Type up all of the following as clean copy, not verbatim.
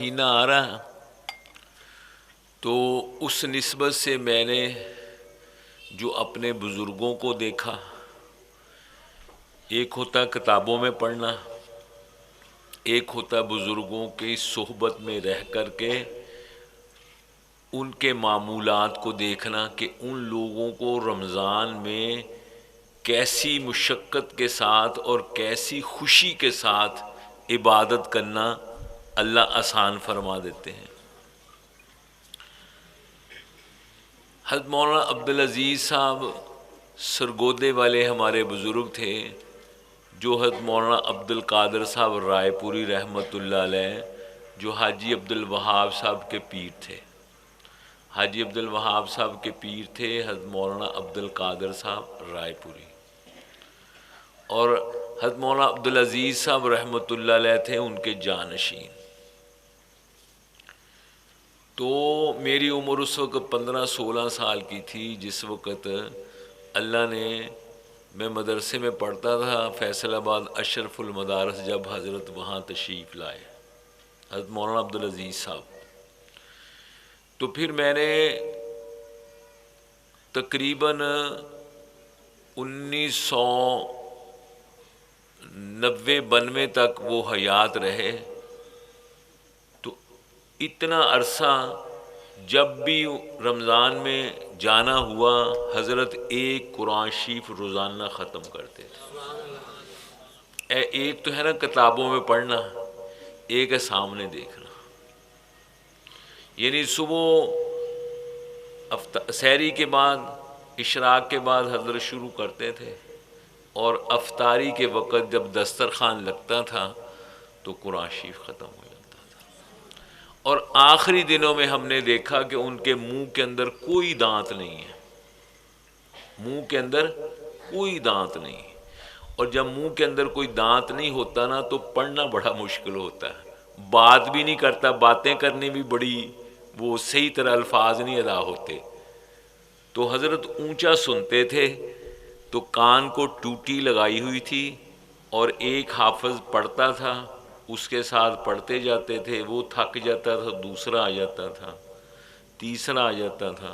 مہینہ آ رہا تو اس نسبت سے میں نے جو اپنے بزرگوں کو دیکھا، ایک ہوتا کتابوں میں پڑھنا، ایک ہوتا بزرگوں کی صحبت میں رہ کر کے ان کے معمولات کو دیکھنا کہ ان لوگوں کو رمضان میں کیسی مشقت کے ساتھ اور کیسی خوشی کے ساتھ عبادت کرنا اللہ آسان فرما دیتے ہیں۔ حضرت مولانا عبدالعزیز صاحب سرگودے والے ہمارے بزرگ تھے، جو حضرت مولانا عبد القادر صاحب رائے پوری رحمۃ اللہ علیہ، جو حاجی عبد الوہاب صاحب کے پیر تھے۔ حاجی عبد الوہاب صاحب کے پیر تھے حضرت مولانا عبد القادر صاحب رائے پوری، اور حضرت مولانا عبدالعزیز صاحب رحمۃ اللہ علیہ تھے ان کے جانشین۔ تو میری عمر اس وقت 15-16 سال کی تھی، جس وقت اللہ نے، میں مدرسے میں پڑھتا تھا فیصل آباد اشرف المدارس، جب حضرت وہاں تشریف لائے حضرت مولانا عبدالعزیز صاحب، تو پھر میں نے تقریباً 1990-92 تک وہ حیات رہے، تو اتنا عرصہ جب بھی رمضان میں جانا ہوا حضرت ایک قرآن شریف روزانہ ختم کرتے تھے۔ ایک تو ہے نا کتابوں میں پڑھنا، ایک ہے سامنے دیکھنا، یعنی صبح سحری کے بعد، اشراق کے بعد حضرت شروع کرتے تھے، اور افطاری کے وقت جب دسترخوان لگتا تھا تو قرآن شریف ختم ہو جاتا تھا۔ اور آخری دنوں میں ہم نے دیکھا کہ ان کے منہ کے اندر کوئی دانت نہیں ہے، منہ کے اندر کوئی دانت نہیں، اور جب منہ کے اندر کوئی دانت نہیں ہوتا نا تو پڑھنا بڑا مشکل ہوتا ہے، بات بھی نہیں کرتا، باتیں کرنے بھی بڑی وہ صحیح طرح الفاظ نہیں ادا ہوتے۔ تو حضرت اونچا سنتے تھے، تو کان کو ٹوٹی لگائی ہوئی تھی، اور ایک حافظ پڑھتا تھا، اس کے ساتھ پڑھتے جاتے تھے، وہ تھک جاتا تھا، دوسرا آ جاتا تھا، تیسرا آ جاتا تھا،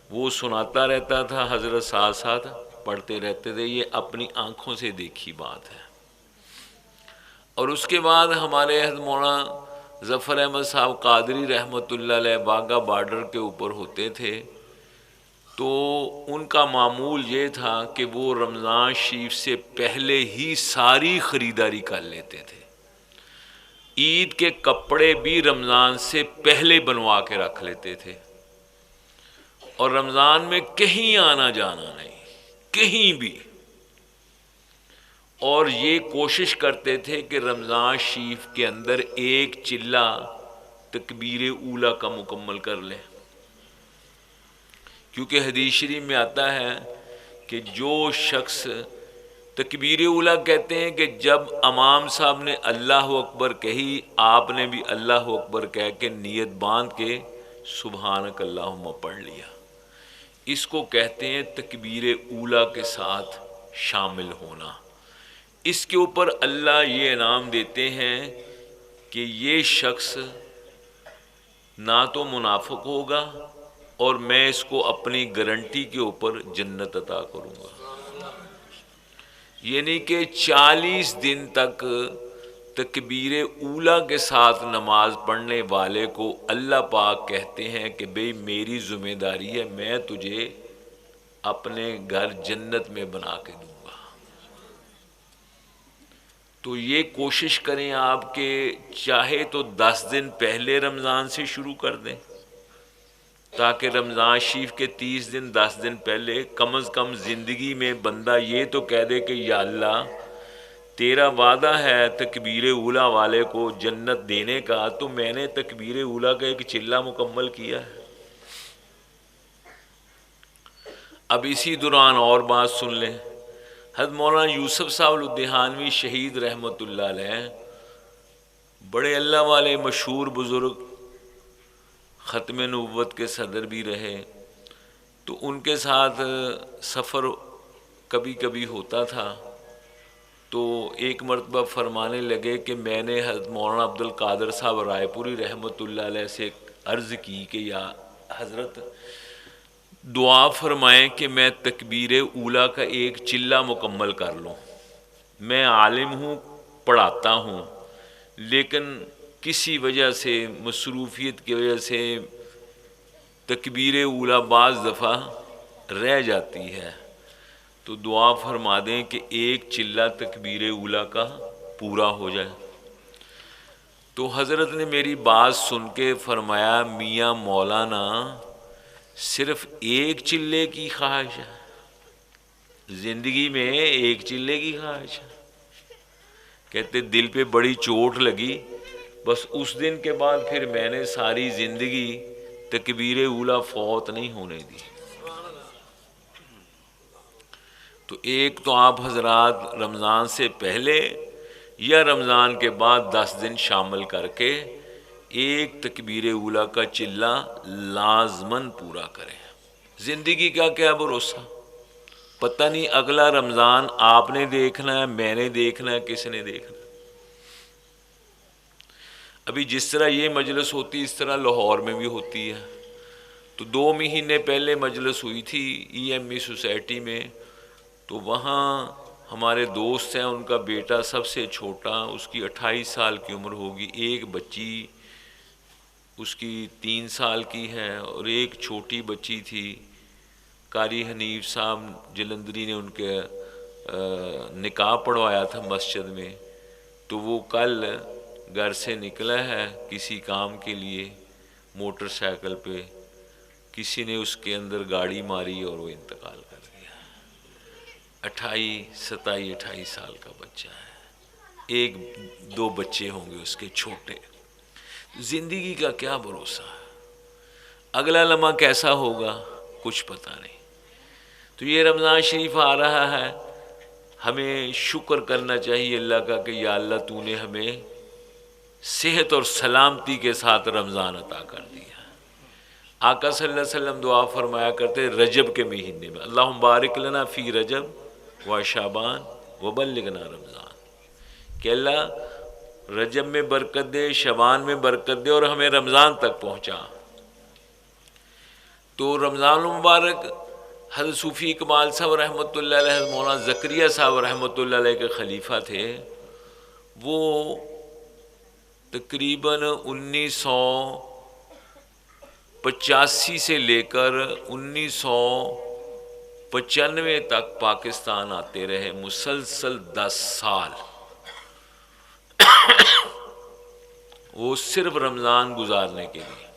وہ سناتا رہتا تھا، حضرت ساتھ ساتھ پڑھتے رہتے تھے۔ یہ اپنی آنکھوں سے دیکھی بات ہے۔ اور اس کے بعد ہمارے حضرت مولانا ظفر احمد صاحب قادری رحمۃ اللہ علیہ باغا بارڈر کے اوپر ہوتے تھے، تو ان کا معمول یہ تھا کہ وہ رمضان شریف سے پہلے ہی ساری خریداری کر لیتے تھے، عید کے کپڑے بھی رمضان سے پہلے بنوا کے رکھ لیتے تھے، اور رمضان میں کہیں آنا جانا نہیں، کہیں بھی، اور یہ کوشش کرتے تھے کہ رمضان شریف کے اندر ایک چلہ تکبیر اولیٰ کا مکمل کر لیں، کیونکہ حدیث شریف میں آتا ہے کہ جو شخص تکبیر اولیٰ کہتے ہیں کہ جب امام صاحب نے اللہ اکبر کہی، آپ نے بھی اللہ اکبر کہہ کے نیت باندھ کے سبحانک اللہم پڑھ لیا، اس کو کہتے ہیں تکبیر اولیٰ کے ساتھ شامل ہونا۔ اس کے اوپر اللہ یہ انعام دیتے ہیں کہ یہ شخص نہ تو منافق ہوگا، اور میں اس کو اپنی گارنٹی کے اوپر جنت عطا کروں گا، یعنی کہ 40 دن تک تکبیر اولیٰ کے ساتھ نماز پڑھنے والے کو اللہ پاک کہتے ہیں کہ بھئی میری ذمہ داری ہے، میں تجھے اپنے گھر جنت میں بنا کے دوں گا۔ تو یہ کوشش کریں آپ کہ چاہے تو 10 دن پہلے رمضان سے شروع کر دیں، تاکہ رمضان شریف کے 30 دن 10 دن پہلے کم از کم زندگی میں بندہ یہ تو کہہ دے کہ یا اللہ تیرا وعدہ ہے تکبیر اولیٰ والے کو جنت دینے کا، تو میں نے تکبیر اولیٰ کا ایک چلہ مکمل کیا ہے۔ اب اسی دوران اور بات سن لیں، حضرت مولانا یوسف صاحب الدہانوی شہید رحمۃ اللہ علیہ، بڑے اللہ والے مشہور بزرگ، ختم نبوت کے صدر بھی رہے، تو ان کے ساتھ سفر کبھی کبھی ہوتا تھا، تو ایک مرتبہ فرمانے لگے کہ میں نے حضرت مولانا عبد القادر صاحب رائے پوری رحمۃ اللہ علیہ سے عرض کی کہ یا حضرت دعا فرمائیں کہ میں تکبیر اولیٰ کا ایک چلہ مکمل کر لوں. میں عالم ہوں، پڑھاتا ہوں، لیکن کسی وجہ سے، مصروفیت کی وجہ سے تکبیر اولیٰ بعض دفعہ رہ جاتی ہے، تو دعا فرما دیں کہ ایک چلہ تکبیر اولیٰ کا پورا ہو جائے. تو حضرت نے میری بات سن کے فرمایا میاں مولانا صرف ایک چلے کی خواہش ہے، زندگی میں ایک چلے کی خواہش ہے؟ کہتے دل پہ بڑی چوٹ لگی، بس اس دن کے بعد پھر میں نے ساری زندگی تکبیر اولیٰ فوت نہیں ہونے دی. تو ایک تو آپ حضرات رمضان سے پہلے یا رمضان کے بعد 10 دن شامل کر کے ایک تکبیر اولیٰ کا چلہ لازماً پورا کریں. زندگی کا کیا بھروسہ، پتہ نہیں اگلا رمضان آپ نے دیکھنا ہے، میں نے دیکھنا ہے، کس نے دیکھنا ہے. ابھی جس طرح یہ مجلس ہوتی اس طرح لاہور میں بھی ہوتی ہے. تو 2 مہینے پہلے مجلس ہوئی تھی ای ایم ای سوسائٹی میں، تو وہاں ہمارے دوست ہیں، ان کا بیٹا سب سے چھوٹا، اس کی 28 سال کی عمر ہوگی، ایک بچی اس کی 3 سال کی ہے، اور ایک چھوٹی بچی تھی. قاری حنیف صاحب جلندری نے ان کے نکاح پڑھوایا تھا مسجد میں. تو وہ کل گھر سے نکلا ہے کسی کام کے لیے، موٹر سائیکل پہ کسی نے اس کے اندر گاڑی ماری اور وہ انتقال کر گیا. 27 سال کا بچہ ہے، 1-2 بچے ہوں گے اس کے چھوٹے. زندگی کا کیا بھروسہ ہے، اگلا لمحہ کیسا ہوگا کچھ پتہ نہیں. تو یہ رمضان شریف آ رہا ہے، ہمیں شکر کرنا چاہیے اللہ کا کہ یا اللہ تو نے ہمیں صحت اور سلامتی کے ساتھ رمضان عطا کر دیا. آقا صلی اللہ علیہ وسلم دعا فرمایا کرتے رجب کے مہینے میں، اللہم بارک لنا فی رجب و شعبان و بلغنا رمضان، کہ اللہ رجب میں برکت دے، شعبان میں برکت دے، اور ہمیں رمضان تک پہنچا. تو رمضان المبارک حضرت صوفی اقبال صاحب رحمۃ اللہ علیہ، حضرت مولانا زکریا صاحب رحمۃ اللہ علیہ کے خلیفہ تھے. وہ تقریباً 1985 سے لے کر 1995 تک پاکستان آتے رہے، مسلسل 10 سال. وہ صرف رمضان گزارنے کے لیے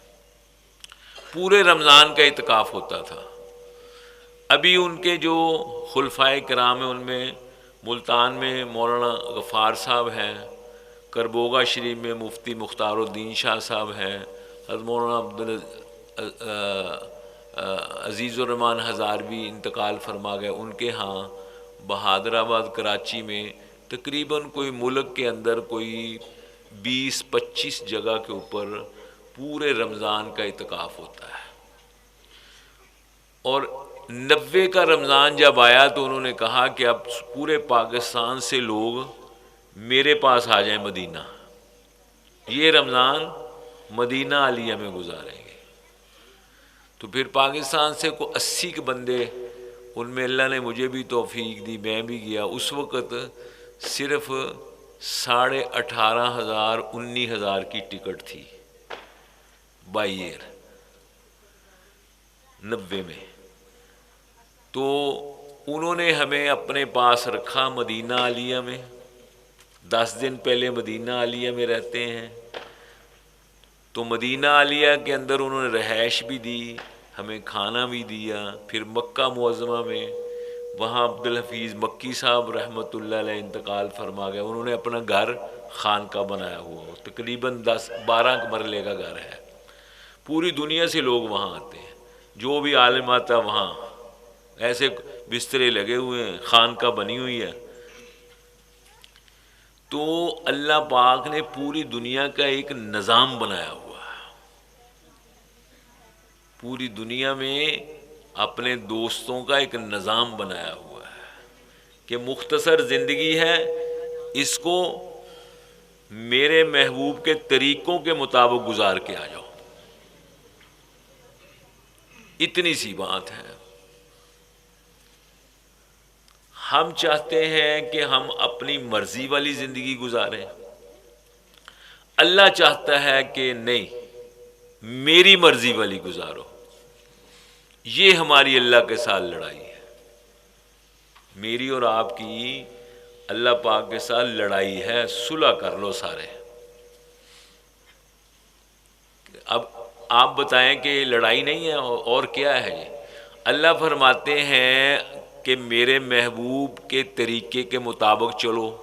پورے رمضان کا اعتکاف ہوتا تھا. ابھی ان کے جو خلفائے کرام ہیں، ان میں ملتان میں مولانا غفار صاحب ہیں، کربوگا شریف میں مفتی مختار الدین شاہ صاحب ہیں، حضرت مولانا عزیز الرحمان ہزاروی انتقال فرما گئے. ان کے ہاں بہادر آباد کراچی میں تقریباً کوئی ملک کے اندر کوئی 20-25 جگہ کے اوپر پورے رمضان کا اعتکاف ہوتا ہے. اور 90 کا رمضان جب آیا تو انہوں نے کہا کہ اب پورے پاکستان سے لوگ میرے پاس آ جائیں مدینہ، یہ رمضان مدینہ عالیہ میں گزاریں گے. تو پھر پاکستان سے کو 80 کے بندے، ان میں اللہ نے مجھے بھی توفیق دی، میں بھی گیا. اس وقت صرف 18,500 19,000 کی ٹکٹ تھی بائی ایئر 90 میں. تو انہوں نے ہمیں اپنے پاس رکھا مدینہ عالیہ میں. 10 دن پہلے مدینہ عالیہ میں رہتے ہیں. تو مدینہ عالیہ کے اندر انہوں نے رہائش بھی دی، ہمیں کھانا بھی دیا. پھر مکہ معظمہ میں وہاں عبدالحفیظ مکی صاحب رحمۃ اللہ علیہ انتقال فرما گئے. انہوں نے اپنا گھر خانقاہ بنایا ہوا، تقریباً 10-12 مرلے کا گھر ہے. پوری دنیا سے لوگ وہاں آتے ہیں، جو بھی عالم آتا وہاں ایسے بسترے لگے ہوئے ہیں، خانقاہ بنی ہوئی ہے. تو اللہ پاک نے پوری دنیا کا ایک نظام بنایا ہوا ہے. پوری دنیا میں اپنے دوستوں کا ایک نظام بنایا ہوا ہے کہ مختصر زندگی ہے، اس کو میرے محبوب کے طریقوں کے مطابق گزار کے آ جاؤ. اتنی سی بات ہے. ہم چاہتے ہیں کہ ہم اپنی مرضی والی زندگی گزاریں، اللہ چاہتا ہے کہ نہیں، میری مرضی والی گزارو. یہ ہماری اللہ کے ساتھ لڑائی ہے. میری اور آپ کی اللہ پاک کے ساتھ لڑائی ہے. صلح کر لو سارے. اب آپ بتائیں کہ یہ لڑائی نہیں ہے اور کیا ہے یہ؟ اللہ فرماتے ہیں کہ میرے محبوب کے طریقے کے مطابق چلو.